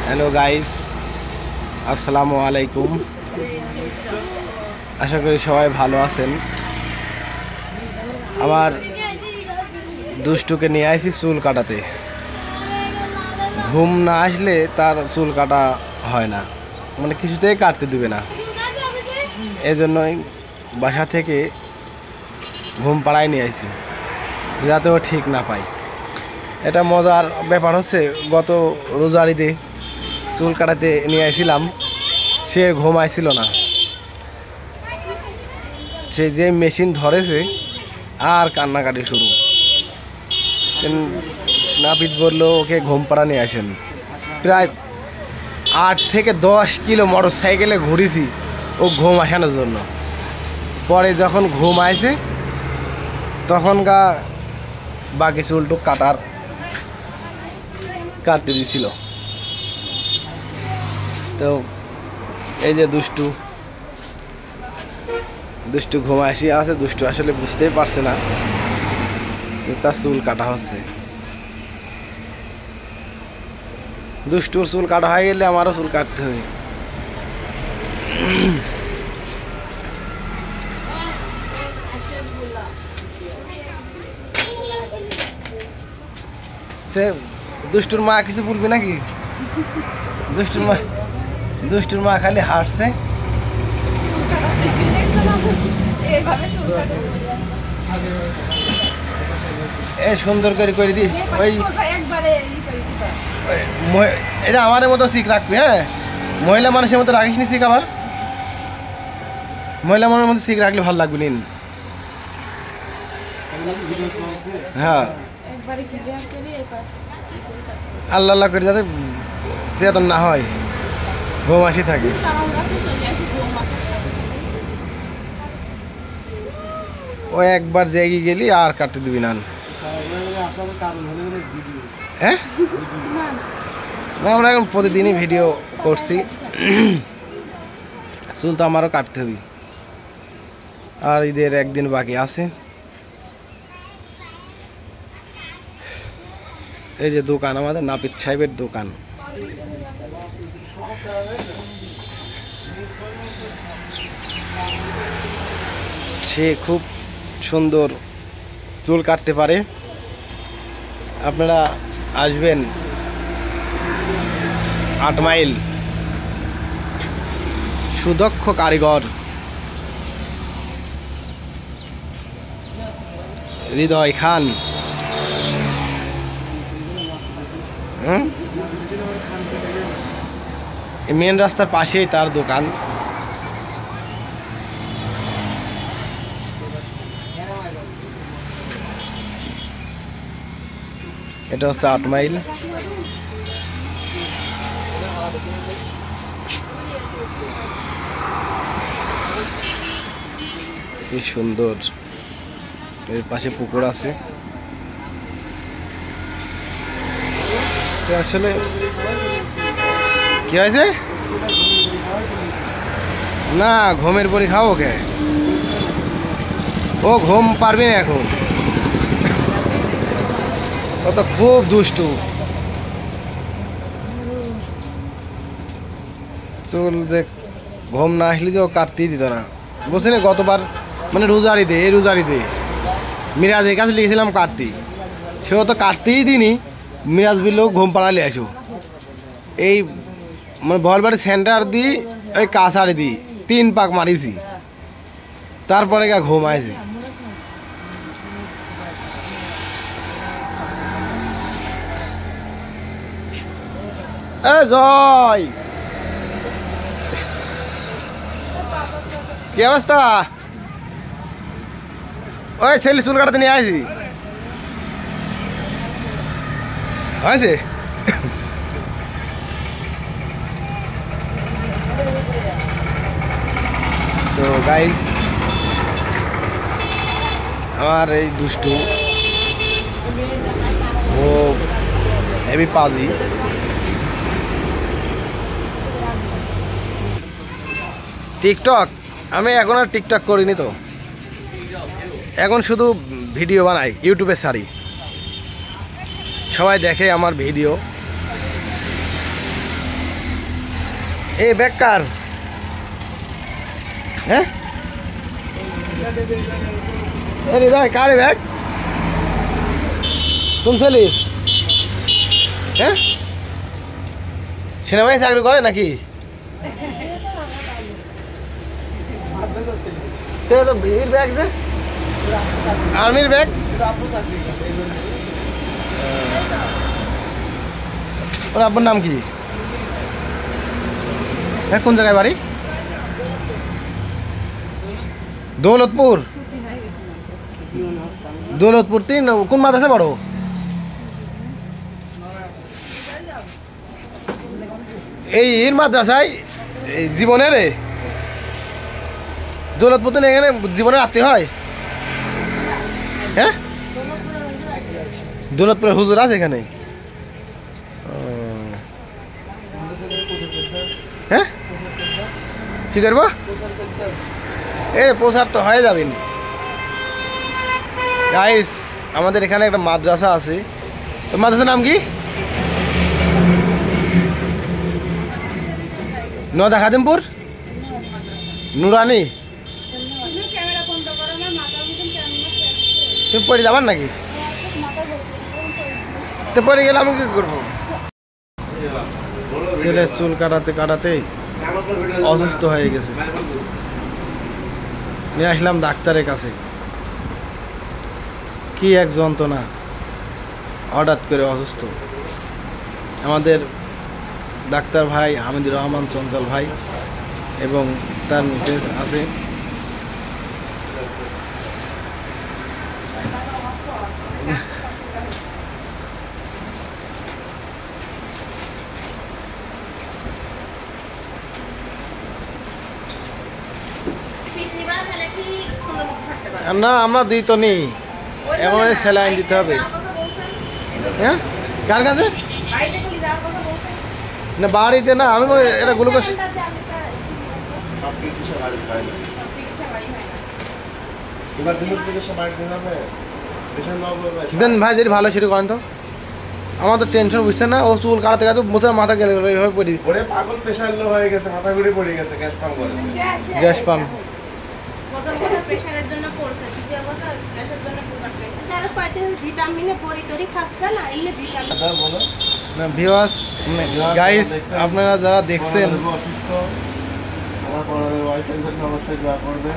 Hello guys, আসসালামু আলাইকুম। আশা করি সবাই ভালো আছেন। আমার দুষ্টুকে নিয়ে আসি চুল কাটাতে। ঘুম না আসলে তার চুল কাটা হয় না, মানে কিছুতেই কাটতে দিবে না। এজন্যই বাসা থেকে ঘুম পাড়ায় নিয়ে আসি, যাতে ও ঠিক না পায়। এটা মজার ব্যাপার হচ্ছে, গত রোজার ঈদে চুল কাটাতে নিয়ে আসছিলাম, সে ঘুমাইছিল না। সে যে মেশিন ধরেছে আর কান্নাকাটি শুরু। নাপিত বললো ওকে ঘুম পাড়া নিয়ে আসেন। প্রায় 8 থেকে 10 কিলো মোটর সাইকেলে ঘুরেছি ও ঘুম আসানোর জন্য। পরে যখন ঘুম আসে তখন বাকি চুলটুক কাটতে দিছিল। তো এই যে দুষ্টু ঘুমায় আসি আছে। দুষ্টু আসলে বুঝতেই পারছে না তার চুল কাটা হচ্ছে। দুষ্টুর চুল কাটা হয়ে গেলে আমারও চুল কাটতে হবে। দুষ্টুর মা কিছু বলবি নাকি? দুষ্টুর মা খালি হাসছে। সুন্দর করে দিস। এটা আমার মতো শিখ রাখবি। হ্যাঁ, মহিলা মানুষের মতো রাখিস নি শিখ। আবার মহিলা মানুষের মতো শিখ রাখলে ভালো লাগবে। নিন, হ্যাঁ, আল্লাহ করে যাতে চেতন না হয়, ঘুম আসি থাকে। ও একবার জেগে গেলি আর কাটতে দিবি না। হ্যাঁ, আমরা এখন প্রতিদিনই ভিডিও করছি। চুল তো আমারও কাটতে হবে, আর ঈদের একদিন বাকি আছে। এই যে দোকান, আমাদের নাপিত সাহেবের দোকান। সে খুব সুন্দর চুল কাটতে পারে। আপনারা আসবেন 8 মাইল, সুদক্ষ কারিগর হৃদয় খান। মেন রাস্তার পাশেই তার দোকান। এটা হচ্ছে 8 মাইল। কি সুন্দর, এর পাশে পুকুর আছে। আসলে কি হয়েছে? না, ঘুমের পরে খাও ওকে। ও ঘুম পারবে না এখন, ও তো খুব দুষ্টু। চুল যে ঘুম না আসলে যে ও কাটতেই দিত না। বলছে না গতবার, মানে এই রোজারিতে মিরাজের কাছে লিখেছিলাম কাটতে, সেও তো কাটতেই দিনি। মিরাজ বিল ঘুম পাড়ালে আসো, এই মানে বলবাড়ি সেন্টার দিই, ওই কাছাড়ি দিই 3 পাক মারিছি, তারপরে ঘুম আসে। জয়, কি অবস্থা? ওই ছেলে চুল কাটাতে নিয়ে আসি হয়েছে। তো গাইস, আমার এই দুষ্টু ও হেভি পাজি। টিকটক আমি এখন আর টিকটক করিনি, তো এখন শুধু ভিডিও বানাই, ইউটিউবে ছাড়ি। সবাই দেখে আমার ভিডিও। এই ব্যাগ কার? হ্যাঁ হৃদয় কার ব্যাগ? কোন ছেলে? হ্যাঁ সেনাবাহিনী চাকরি করে নাকি? এর ব্যাগ যে আর্মির ব্যাগ। ওর আব্বুর নাম কি? হ্যাঁ কোন জায়গায় বাড়ি? দৌলতপুর। দৌলতপুর 3। কোন মাদ্রাসা পড়ো? এই এর মাদ্রাসায় জীবনের দৌলতপুর তো এখানে জীবনে রাত্রি হয়। হ্যাঁ দৌলতপুরের হুজুর আছে এখানে। হ্যাঁ কি করবো? প্রচার তো হয়ে যাবেন গাইস। আমাদের এখানে একটা মাদ্রাসা আছে। মাদ্রাসার নাম কি? নদা খাদিমপুর নুরানি। তুমি পড়ে যাবার নাকি? তো পড়ে গেলে আমি কি করবো? ছেলের চুল কাটাতে কাটাতে অসুস্থ হয়ে গেছে, নিয়ে আসলাম ডাক্তারের কাছে। কি এক যন্ত্রণা, হঠাৎ করে অসুস্থ। আমাদের ডাক্তার ভাই হামিদুর রহমান চঞ্চল ভাই এবং তার মিসেস আছে। না আমরা দিই তো নেই, এখন স্যালাইন দিতে হবে। হ্যাঁ কার কাছে? না বাড়িতে না, আমি এটা গ্লুকোজ দেন ভাই, যদি ভালো সেটা করেন তো। আমার তো টেনশন বুঝছে না, ও চুল কাটাতে কাটাতে বসে মাথা গেলে এইভাবে পড়ি। ওরে পাগল প্রেসার লো হয়ে গেছে, মাথা ঘুরে পড়ে গেছে, গ্যাস পাম্প করে। গ্যাস পাম্প প্রথম কথা প্রেসারের জন্য পড়ছে, দ্বিতীয় কথা গ্যাসের জন্য প্রকার পেয়েছে। তারা কয়েকদিন ভিটামিনে পরিটরি খাচ্ছে না, এমনি ভিটামিন বলো না। ভিউয়ার্স গাইস, আপনারা যারা দেখছেন অসুস্থ, আমার পড়াদের ওয়াইফের জন্য অবশ্যই দোয়া করবে।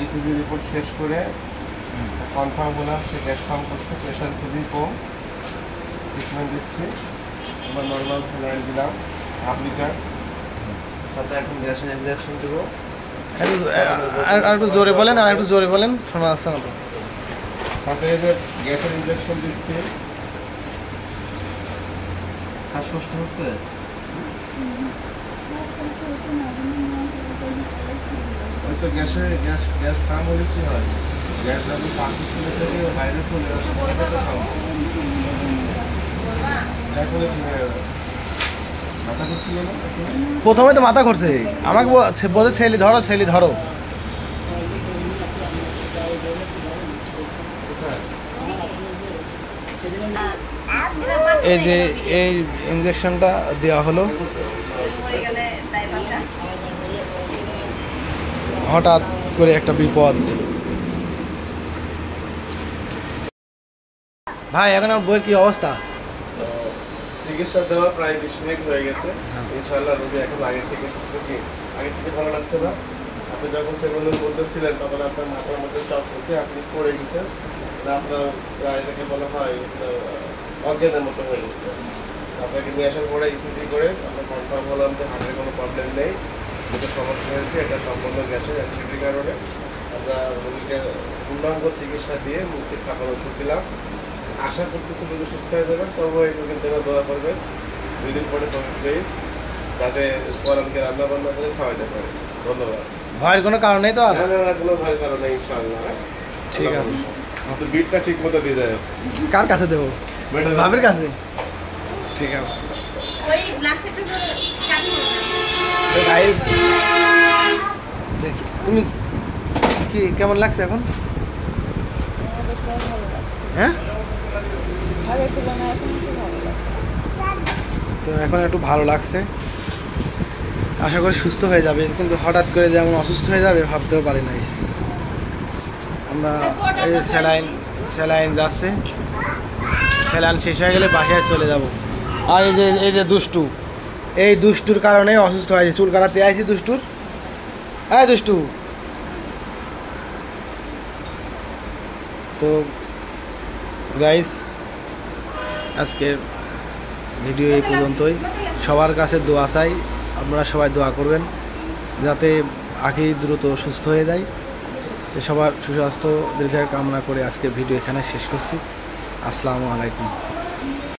ইসিজি রিপোর্ট শেষ করে কনফার্ম হলাম সে গ্যাস পাম্প করছে, প্রেশার খুবই কম, ট্রিটমেন্ট দিচ্ছি। আবার নর্মাল স্যালাইন দিলাম 1/2 লিটার, সাথে এখন গ্যাসের ইনজেকশন দেবো। আর একটু জোরে বলেন, আর একটু জোরে বলেন, শোনা যাচ্ছে না তো। সাথে এদের গ্যাসের ইনজেকশন দিচ্ছি। শ্বাসকষ্ট হচ্ছে? ওই তো গ্যাসের গ্যাস কাম হলে কি হয়, গ্যাস যখন পাকিস্তানের থেকে বাইরে চলে আসে মাথা ঘুরছিল না? প্রথমে তো মাথা ঘুরছে, আমাকে বলছে ছেলে ধরো ছেলে ধরো। এই যে এই ইনজেকশনটা দেওয়া হলো, হঠাৎ করে একটা বিপদ। ভাই এখন আমার বইয়ের কি অবস্থা? চিকিৎসা দেওয়া প্রায় 20 মিনিট হয়ে গেছে। ইনশাআল্লাহ রোগী এখন আগে থেকে ভালো লাগছে না। আপনি যখন সেগুলো বলতেছিলেন তখন আপনার মাথার মধ্যে চাপ করতে আপনি পড়ে গেছেন, আপনার এটাকে বলা হয় অজ্ঞানের মতো হয়ে গেছে। আপনাকে নিয়ে আসার পরে ইসিজি করে আমরা কনফার্ম হলাম যে হার্টের কোনো প্রবলেম নেই, যেটা সমস্যা হয়েছে এটা সম্পূর্ণ গ্যাসের অ্যাসিডিটির কারণে। আমরা রোগীকে পূর্ণাঙ্গ চিকিৎসা দিয়ে মুখে খাবার ওষুধ দিলাম। আশা করতেছি রোগী সুস্থ হয়ে যাবেন। তবু এই রোগীর জন্য দোয়া করবেন, 2 দিন পরে পবিত্র ঈদ, যাতে পরানকে রান্না বান্না করে খাওয়াইতে পারে। ধন্যবাদ। ভয়ের কোনো কারণ নেই তো? আর না, কোনো ভয়ের কারণ নেই ইনশাআল্লাহ। ঠিক আছে, তো বিটটা ঠিক মতো দিয়ে যায়। কার কাছে দেবো? ভাবির কাছে। ঠিক আছে ওই গ্লাসের কাটি গাইস, দেখি তুমি কি কেমন লাগছে এখন? হ্যাঁ তো এখন একটু ভালো লাগছে। আশা করি সুস্থ হয়ে যাবে, কিন্তু হঠাৎ করে যেমন অসুস্থ হয়ে যাবে ভাবতেও পারি নাই। আমরা এই যে স্যালাইন যাচ্ছে, স্যালাইন শেষ হয়ে গেলে বাসায় চলে যাব। আর এই যে দুষ্টু, এই দুষ্টুর কারণে অসুস্থ হয়েছে। চুল কাটাতে আইছি দুষ্টুর, হ্যাঁ দুষ্টু। তো গাইস, আজকের ভিডিও এই পর্যন্তই। সবার কাছে দোয়া চাই, আপনারা সবাই দোয়া করবেন যাতে আখি দ্রুত সুস্থ হয়ে যায়। সবার সুস্বাস্থ্য দীর্ঘায়ু কামনা করে আজকের ভিডিও এখানে শেষ করছি। আসসালামু আলাইকুম।